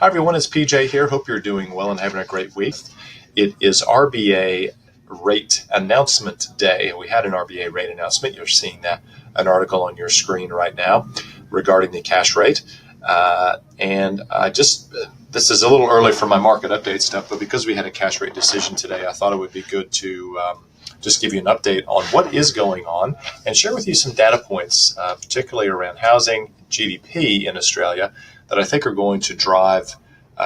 Hi, everyone. It's PJ here. Hope you're doing well and having a great week. It is RBA rate announcement day. We had an RBA rate announcement. You're seeing an article on your screen right now regarding the cash rate. This is a little early for my market update stuff, but because we had a cash rate decision today, I thought it would be good to just give you an update on what is going on and share with you some data points, particularly around housing, GDP in Australia, that I think are going to drive,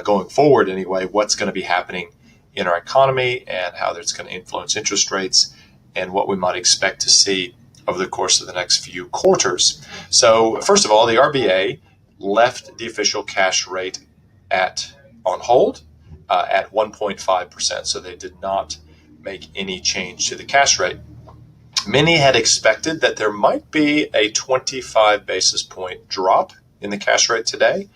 going forward anyway, what's going to be happening in our economy and how that's going to influence interest rates and what we might expect to see over the course of the next few quarters. So first of all, the RBA left the official cash rate on hold at 1.5%. So they did not make any change to the cash rate. Many had expected that there might be a 25 basis point drop in the cash rate today.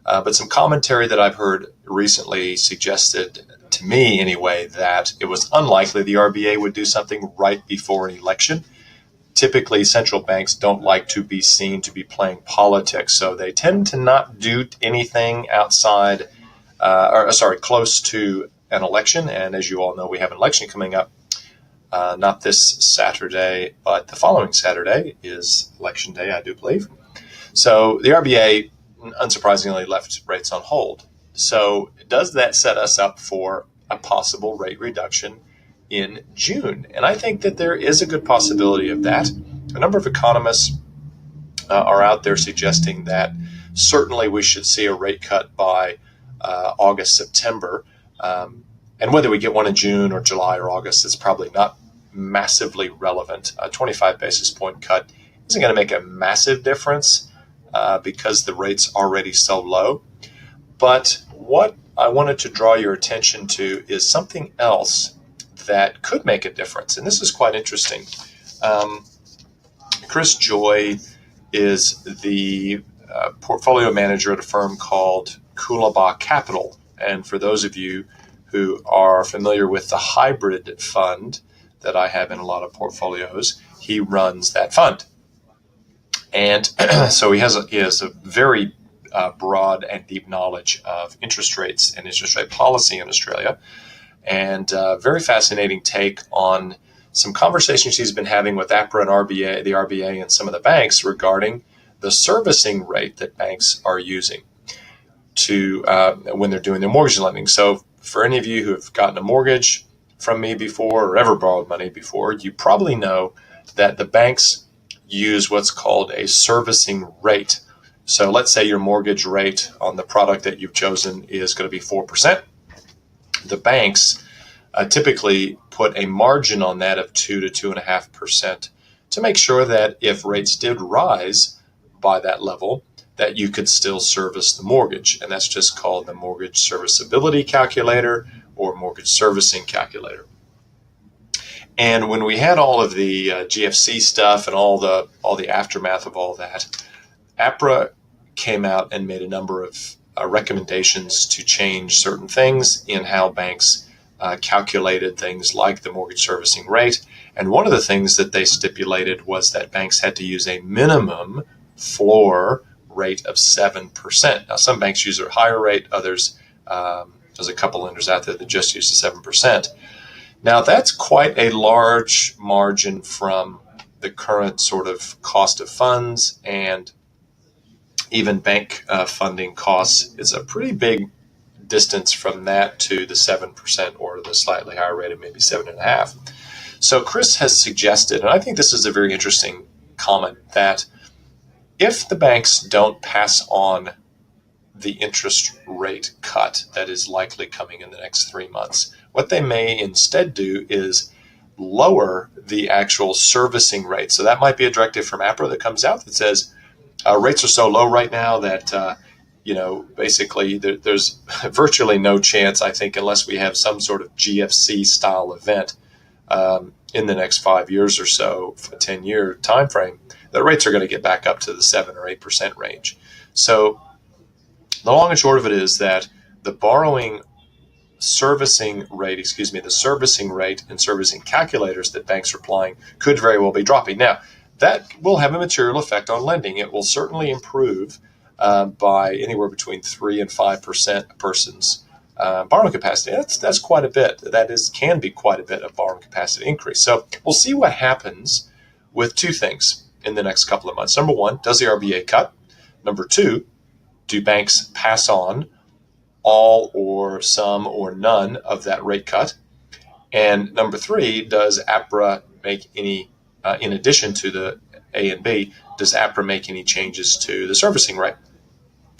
But some commentary that I've heard recently suggested to me anyway that it was unlikely the RBA would do something right before an election. Typically, central banks don't like to be seen to be playing politics, so they tend to not do anything close to an election. And as you all know, we have an election coming up, not this Saturday, but the following Saturday is election day, I do believe. So the RBA, unsurprisingly, left rates on hold. So does that set us up for a possible rate reduction in June? And I think that there is a good possibility of that. A number of economists are out there suggesting that certainly we should see a rate cut by August, September. And whether we get one in June or July or August is probably not massively relevant. A 25 basis point cut isn't going to make a massive difference because the rate's already so low. But what I wanted to draw your attention to is something else that could make a difference. And this is quite interesting. Chris Joy is the portfolio manager at a firm called Coolabah Capital. And for those of you who are familiar with the hybrid fund that I have in a lot of portfolios, he runs that fund. And so he has a very broad and deep knowledge of interest rates and interest rate policy in Australia, and very fascinating take on some conversations he's been having with APRA and the RBA and some of the banks regarding the servicing rate that banks are using to when they're doing their mortgage lending. So for any of you who have gotten a mortgage from me before or ever borrowed money before, you probably know that the banks use what's called a servicing rate. So let's say your mortgage rate on the product that you've chosen is going to be 4%. The banks typically put a margin on that of 2 to 2.5% to make sure that if rates did rise by that level, that you could still service the mortgage. And that's just called the mortgage serviceability calculator or mortgage servicing calculator. And when we had all of the GFC stuff and all the aftermath of all that, APRA came out and made a number of recommendations to change certain things in how banks calculated things like the mortgage servicing rate. And one of the things that they stipulated was that banks had to use a minimum floor rate of 7%. Now, some banks use a higher rate, others, there's a couple lenders out there that just use the 7%. Now, that's quite a large margin from the current sort of cost of funds, and even bank funding costs is a pretty big distance from that to the 7% or the slightly higher rate of maybe 7.5%. So Chris has suggested, and I think this is a very interesting comment, that if the banks don't pass on the interest rate cut that is likely coming in the next 3 months, what they may instead do is lower the actual servicing rate. So that might be a directive from APRA that comes out that says rates are so low right now that, basically there's virtually no chance, I think, unless we have some sort of GFC style event in the next 5 years or so, a 10-year time frame, the rates are going to get back up to the 7 or 8% range. So the long and short of it is that the servicing rate and servicing calculators that banks are applying could very well be dropping. Now, that will have a material effect on lending. It will certainly improve by anywhere between 3 and 5% a person's borrowing capacity. That's quite a bit. Can be quite a bit of borrowing capacity increase. So we'll see what happens with two things in the next couple of months. Number one, does the RBA cut? Number two, do banks pass on all or some or none of that rate cut? And number three, does APRA make any, in addition to the A and B, does APRA make any changes to the servicing rate?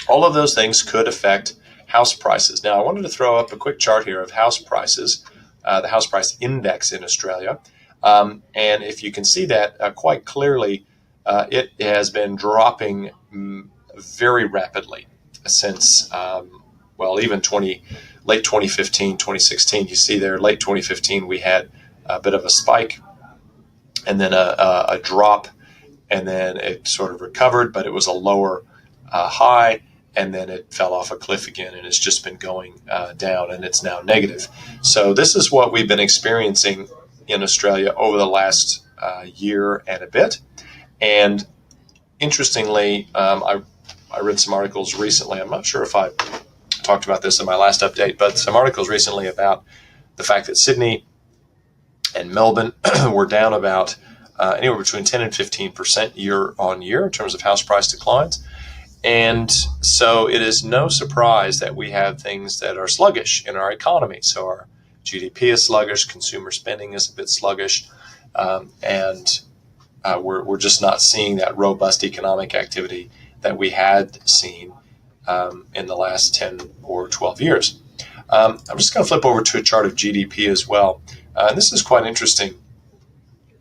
All of those things could affect house prices. Now, I wanted to throw up a quick chart here of house prices, the house price index in Australia. And if you can see that quite clearly, it has been dropping very rapidly since, even late 2015, 2016. You see there, late 2015, we had a bit of a spike and then a drop, and then it sort of recovered, but it was a lower high, and then it fell off a cliff again, and it's just been going down, and it's now negative. So this is what we've been experiencing in Australia over the last year and a bit. And interestingly, I read some articles recently. I'm not sure if I talked about this in my last update, but some articles recently about the fact that Sydney and Melbourne were down about anywhere between 10 and 15% year on year in terms of house price declines. And so it is no surprise that we have things that are sluggish in our economy. So our GDP is sluggish, consumer spending is a bit sluggish, and we're just not seeing that robust economic activity that we had seen in the last 10 or 12 years. I'm just going to flip over to a chart of GDP as well. And this is quite interesting,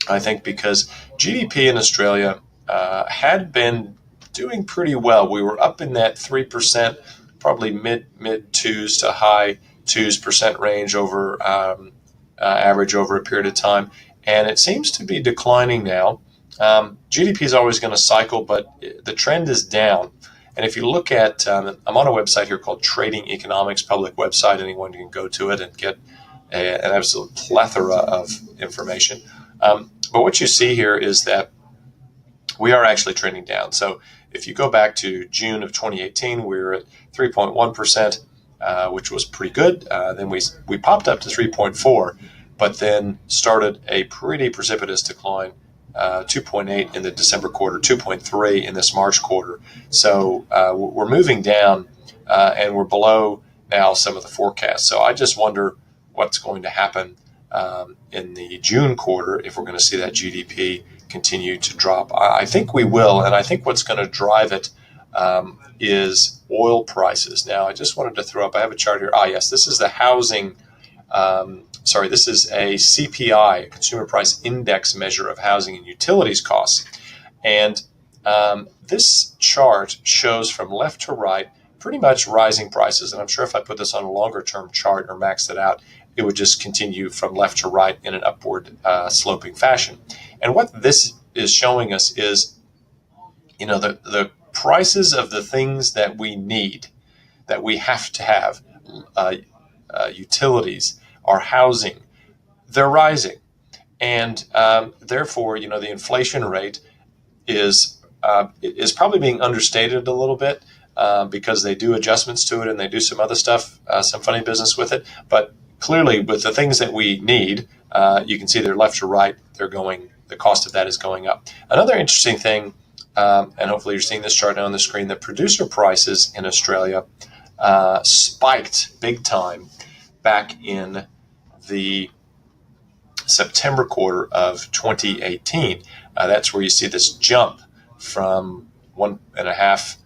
I think, because GDP in Australia had been doing pretty well. We were up in that 3%, probably mid 2s to high 2% range over average over a period of time. And it seems to be declining now. GDP is always going to cycle, but the trend is down. And if you look at, I'm on a website here called Trading Economics, public website. Anyone can go to it and get an absolute plethora of information. But what you see here is that we are actually trending down. So if you go back to June of 2018, we were at 3.1%, which was pretty good. Then we popped up to 3.4, but then started a pretty precipitous decline, 2.8 in the December quarter, 2.3 in this March quarter. So we're moving down, and we're below now some of the forecasts. So I just wonder what's going to happen in the June quarter if we're going to see that GDP continue to drop. I think we will, and I think what's going to drive it is oil prices. Now, I just wanted to throw up, I have a chart here. Yes, this is the housing, this is a CPI, Consumer Price Index measure of housing and utilities costs. And this chart shows from left to right pretty much rising prices. And I'm sure if I put this on a longer term chart or maxed it out, it would just continue from left to right in an upward sloping fashion. And what this is showing us is, the prices of the things that we need, that we have to have, utilities, our housing, they're rising. And therefore, the inflation rate is probably being understated a little bit because they do adjustments to it and they do some other stuff, some funny business with it. But clearly, with the things that we need, you can see they're left to right. The cost of that is going up. Another interesting thing, and hopefully you're seeing this chart now on the screen, the producer prices in Australia spiked big time back in the September quarter of 2018. That's where you see this jump from 1.5%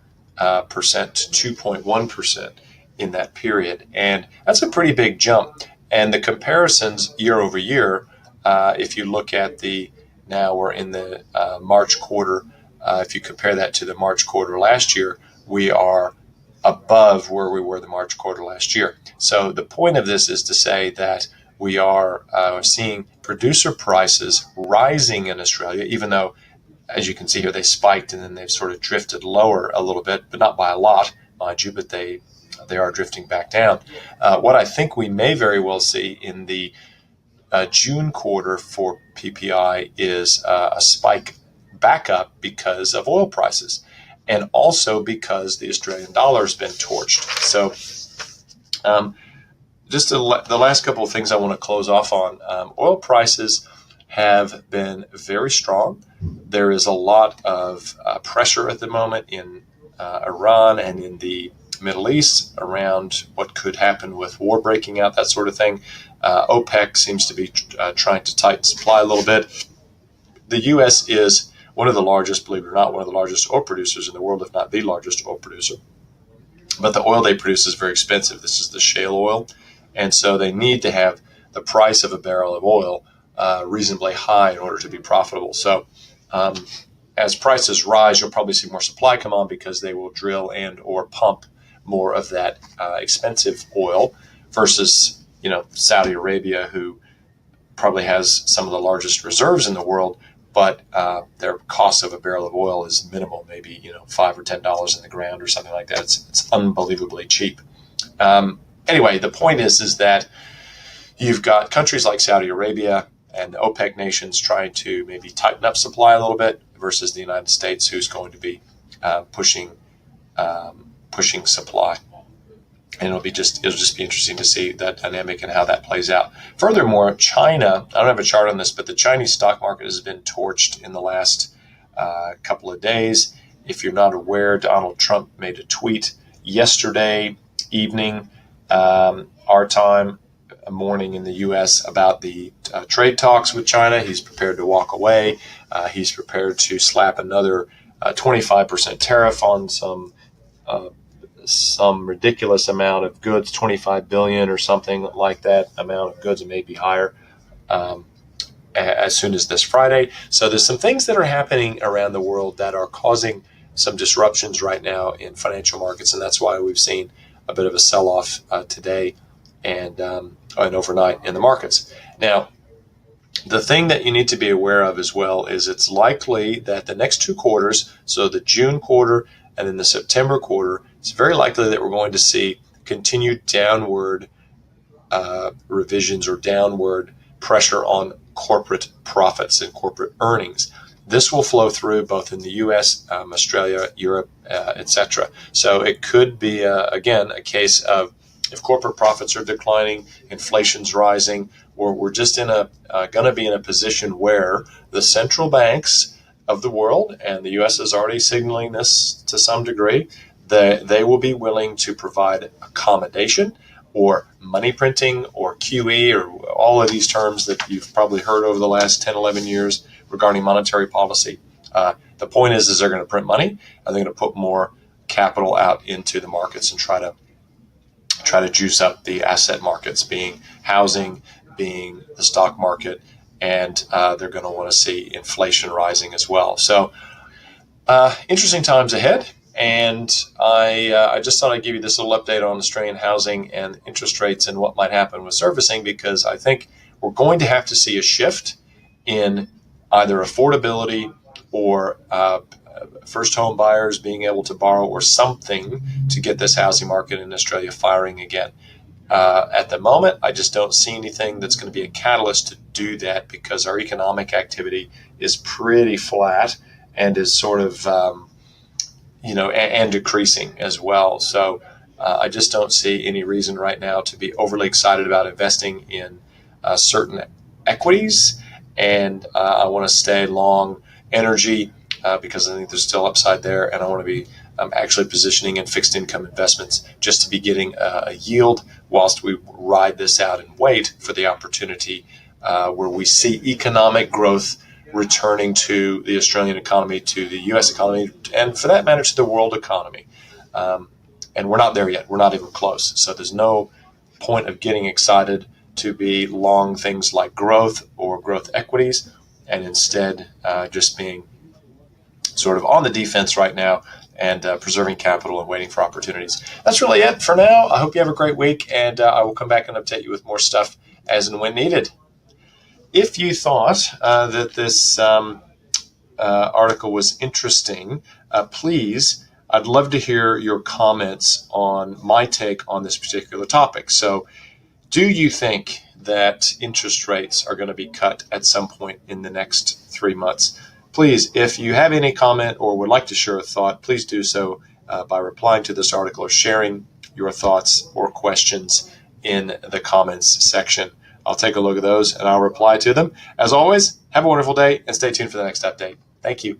to 2.1% in that period. And that's a pretty big jump. And the comparisons year over year, if you look at now we're in the March quarter, if you compare that to the March quarter last year, we are above where we were the March quarter last year. So the point of this is to say that we are seeing producer prices rising in Australia, even though, as you can see here, they spiked and then they've sort of drifted lower a little bit, but not by a lot, mind you, but they are drifting back down. What I think we may very well see in the June quarter for PPI is a spike back up because of oil prices. and also because the Australian dollar has been torched. So just the last couple of things I want to close off on. Oil prices have been very strong. There is a lot of pressure at the moment in Iran and in the Middle East around what could happen with war breaking out, that sort of thing. OPEC seems to be trying to tighten supply a little bit. The U.S. is one of the largest, believe it or not, one of the largest oil producers in the world, if not the largest oil producer. But the oil they produce is very expensive. This is the shale oil. And so they need to have the price of a barrel of oil reasonably high in order to be profitable. So as prices rise, you'll probably see more supply come on because they will drill and or pump more of that expensive oil versus, Saudi Arabia, who probably has some of the largest reserves in the world, but their cost of a barrel of oil is minimal, maybe $5 or $10 in the ground or something like that. It's unbelievably cheap. Anyway, the point is that you've got countries like Saudi Arabia and the OPEC nations trying to maybe tighten up supply a little bit versus the United States, who's going to be pushing supply. And it'll just be interesting to see that dynamic and how that plays out. Furthermore, China, I don't have a chart on this, but the Chinese stock market has been torched in the last couple of days. If you're not aware, Donald Trump made a tweet yesterday evening, our time, morning in the U.S., about the trade talks with China. He's prepared to walk away. He's prepared to slap another 25% tariff on some ridiculous amount of goods, 25 billion or something like that amount of goods, and maybe higher, as soon as this Friday. So there's some things that are happening around the world that are causing some disruptions right now in financial markets, and that's why we've seen a bit of a sell-off today and overnight in the markets. Now, the thing that you need to be aware of as well is it's likely that the next two quarters, so the June quarter and then the September quarter, it's very likely that we're going to see continued downward revisions or downward pressure on corporate profits and corporate earnings. This will flow through both in the U.S., Australia, Europe, etc. So it could be, again, a case of if corporate profits are declining, inflation's rising, or we're just going to be in a position where the central banks of the world, and the U.S. is already signaling this to some degree, they will be willing to provide accommodation or money printing or QE or all of these terms that you've probably heard over the last 10, 11 years regarding monetary policy. The point is they're going to print money and they're going to put more capital out into the markets and try to juice up the asset markets, being housing, being the stock market, and they're going to want to see inflation rising as well. So interesting times ahead. And I just thought I'd give you this little update on Australian housing and interest rates and what might happen with servicing, because I think we're going to have to see a shift in either affordability or first home buyers being able to borrow or something to get this housing market in Australia firing again. At the moment, I just don't see anything that's going to be a catalyst to do that, because our economic activity is pretty flat and is sort of, and decreasing as well. So I just don't see any reason right now to be overly excited about investing in certain equities. And I want to stay long energy because I think there's still upside there. And I want to be actually positioning in fixed income investments just to be getting a yield whilst we ride this out and wait for the opportunity where we see economic growth returning to the Australian economy, to the U.S. economy, and for that matter, to the world economy. And we're not there yet. We're not even close. So there's no point of getting excited to be long things like growth or growth equities, and instead just being sort of on the defense right now and preserving capital and waiting for opportunities. That's really it for now. I hope you have a great week, and I will come back and update you with more stuff as and when needed. If you thought that this article was interesting, please, I'd love to hear your comments on my take on this particular topic. So do you think that interest rates are going to be cut at some point in the next 3 months? please, if you have any comment or would like to share a thought, please do so by replying to this article or sharing your thoughts or questions in the comments section. I'll take a look at those and I'll reply to them. As always, have a wonderful day and stay tuned for the next update. Thank you.